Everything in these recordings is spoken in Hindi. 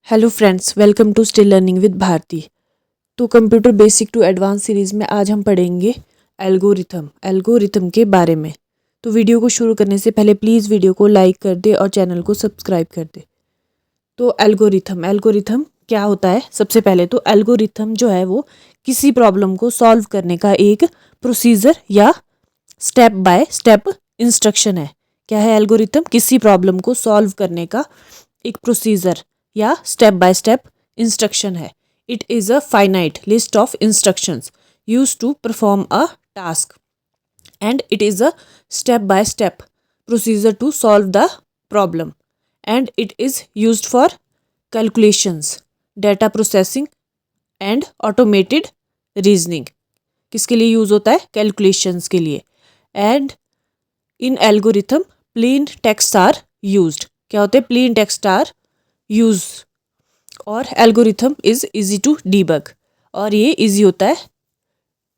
Hello friends, welcome to still learning with Bharti. तो computer basic to advance series में आज हम पढ़ेंगे एल्गोरिथम के बारे में। तो वीडियो को शुरू करने से पहले प्लीज़ वीडियो को लाइक कर दे और चैनल को सब्सक्राइब कर दे। तो एल्गोरिथम क्या होता है? सबसे पहले तो एल्गोरिथम जो है वो किसी प्रॉब्लम को सॉल्व करने का एक प्रोसीजर या स्टेप बाय स्टेप इंस्ट्रक्शन है। क्या है एल्गोरिथम? किसी प्रॉब्लम को सॉल्व करने का एक प्रोसीजर या स्टेप बाय स्टेप इंस्ट्रक्शन है। It is a finite list of instructions used to perform a task and it is a step by step procedure to solve the problem and it is used for calculations, data processing and automated reasoning. किसके लिए यूज़ होता है? कैलकुलेशंस के लिए। And in algorithm plain text are used. क्या होते हैं? Plain text are use. और algorithm is easy to debug, और ये इजी होता है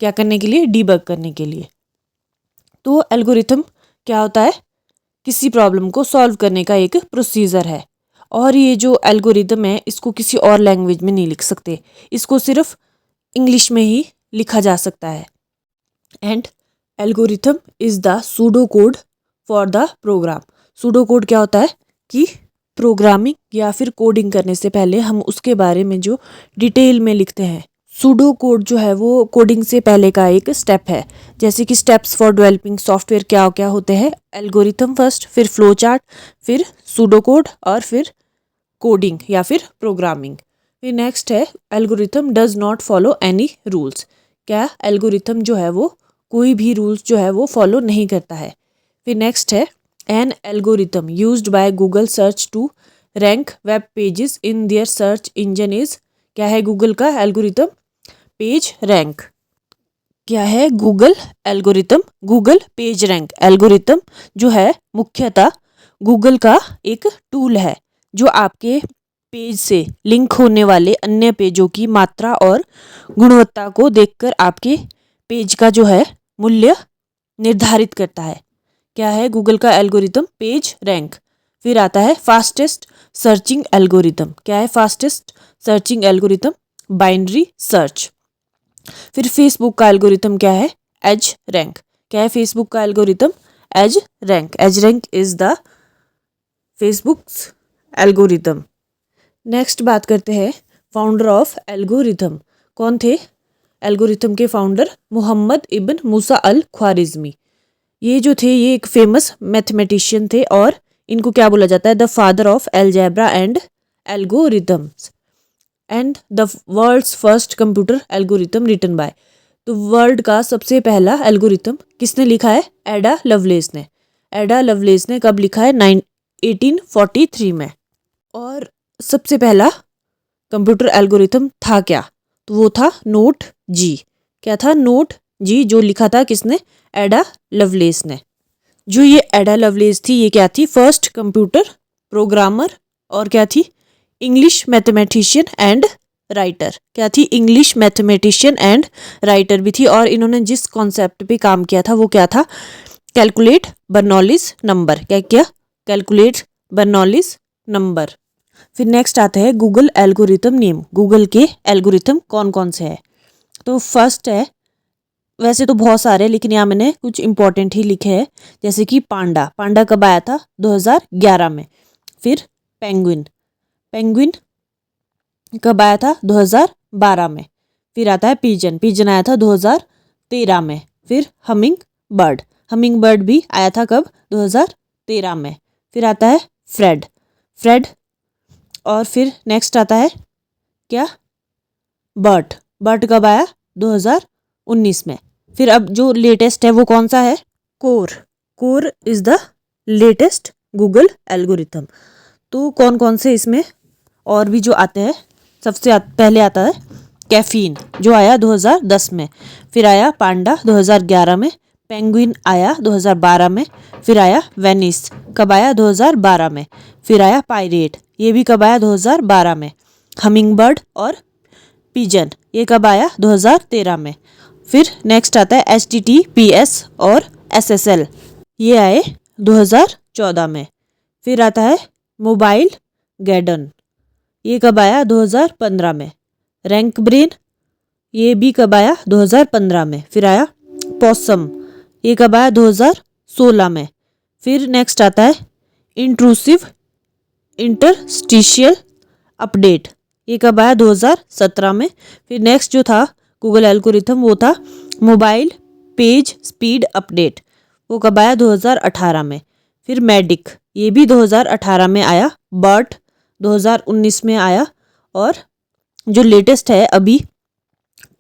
क्या करने के लिए? डीबग करने के लिए। तो एल्गोरिथम क्या होता है? किसी प्रॉब्लम को सॉल्व करने का एक प्रोसीजर है। और ये जो एल्गोरिथम है इसको किसी और लैंग्वेज में नहीं लिख सकते, इसको सिर्फ इंग्लिश में ही लिखा जा सकता है। And algorithm is the pseudo code for the program. Pseudo code क्या होता है कि प्रोग्रामिंग या फिर कोडिंग करने से पहले हम उसके बारे में जो डिटेल में लिखते हैं। सूडो कोड जो है वो कोडिंग से पहले का एक स्टेप है। जैसे कि स्टेप्स फॉर डेवलपिंग सॉफ्टवेयर क्या क्या होते हैं? एल्गोरिथम फर्स्ट, फिर फ्लो चार्ट, फिर सूडो कोड और फिर कोडिंग या फिर प्रोग्रामिंग। फिर नेक्स्ट है algorithm does not follow any rules. क्या एल्गोरिथम जो है वो कोई भी रूल्स जो है वो फॉलो नहीं करता है। फिर नेक्स्ट है an algorithm used by Google search to rank web pages in their search engine is. क्या है गूगल का एल्गोरिथम? Page rank. क्या है Google algorithm? Google page rank algorithm जो है मुख्यतः गूगल का एक टूल है जो आपके पेज से लिंक होने वाले अन्य पेजों की मात्रा और गुणवत्ता को देखकर आपके पेज का जो है मूल्य निर्धारित करता है। क्या है गूगल का एल्गोरिथम? Page rank. फिर आता है फास्टेस्ट सर्चिंग एल्गोरिथम। क्या है fastest searching algorithm? Binary search. फिर फेसबुक का एल्गोरिथम क्या है? Edge rank. क्या है फेसबुक का algorithm? Edge rank. Edge rank is the Facebook's algorithm. Next बात करते हैं फाउंडर ऑफ एल्गोरिथम। कौन थे एल्गोरिथम के फाउंडर? मोहम्मद इब्न मूसा अल ख्वारिज़मी। ये जो थे ये एक फेमस मैथमेटिशियन थे और इनको क्या बोला जाता है? The father of algebra and algorithms and the world's first computer algorithm written by. तो वर्ल्ड का सबसे पहला एल्गोरिथम किसने लिखा है? एडा लवलेस ने। एडा लवलेस ने कब लिखा है? 1843 में। और सबसे पहला कंप्यूटर एल्गोरिथम था क्या? तो वो था नोट जी। क्या था? नोट जी, जो लिखा था किसने? एडा लवलेस ने। जो ये एडा लवलेस थी ये क्या थी? फर्स्ट कंप्यूटर प्रोग्रामर और क्या थी? English mathematician and writer. क्या थी? इंग्लिश मैथमेटिशियन एंड राइटर भी थी। और इन्होंने जिस कॉन्सेप्ट पे काम किया था वो क्या था? Calculate Bernoulli's number. क्या किया? Calculate Bernoulli's number. फिर नेक्स्ट आता है गूगल एल्गोरिथम नेम। गूगल के एल्गोरिथम कौन कौन से हैं? तो फर्स्ट है, वैसे तो बहुत सारे लेकिन यहाँ मैंने कुछ इंपॉर्टेंट ही लिखे हैं, जैसे कि पांडा। पांडा कब आया था? 2011 में। फिर पेंगुइन। पेंगुइन कब आया था? 2012 में। फिर आता है पिजन। पिजन आया था 2013 में। फिर हमिंग बर्ड। हमिंग बर्ड भी आया था कब? 2013 में। फिर आता है फ्रेड। फ्रेड। और फिर नेक्स्ट आता है क्या? बर्ट। बर्ट कब आया? 2019 में। फिर अब जो लेटेस्ट है वो कौन सा है? Core. Core is the latest Google algorithm. तो कौन कौन से इसमें और भी जो आते हैं, सबसे पहले आता है कैफीन जो आया 2010 में। फिर आया पांडा 2011 में। पेंगुइन आया 2012 में। फिर आया वेनिस। कब आया? 2012 में। फिर आया पायरेट। ये भी कब आया? 2012 में। हमिंग बर्ड और पिजन ये कब आया? 2013 में। फिर नेक्स्ट आता है HTTPS और SSL। ये आए 2014 में। फिर आता है मोबाइल गैडन। ये कब आया? 2015 में। रैंक ब्रेन, ये भी कब आया? 2015 में। फिर आया पॉसम, ये कब आया? 2016 में। फिर नेक्स्ट आता है इंट्रूसिव इंटरस्टिशियल अपडेट, ये कब आया? 2017 में। फिर नेक्स्ट जो था गूगल एल्गोरिथम वो था मोबाइल पेज स्पीड अपडेट, वो कब आया? 2018 में। फिर मैडिक, ये भी 2018 में आया। बर्ट 2019 में आया। और जो लेटेस्ट है अभी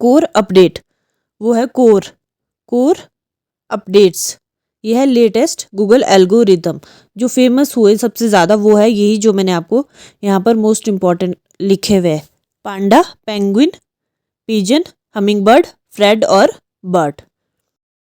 कोर अपडेट, वो है कोर अपडेट्स, ये है लेटेस्ट गूगल एल्गोरिथम। जो फेमस हुए सबसे ज़्यादा वो है यही जो मैंने आपको यहाँ पर मोस्ट इम्पॉर्टेंट लिखे हुए हैं, panda, penguin, pigeon, humming bird, फ्रेड और बर्ड।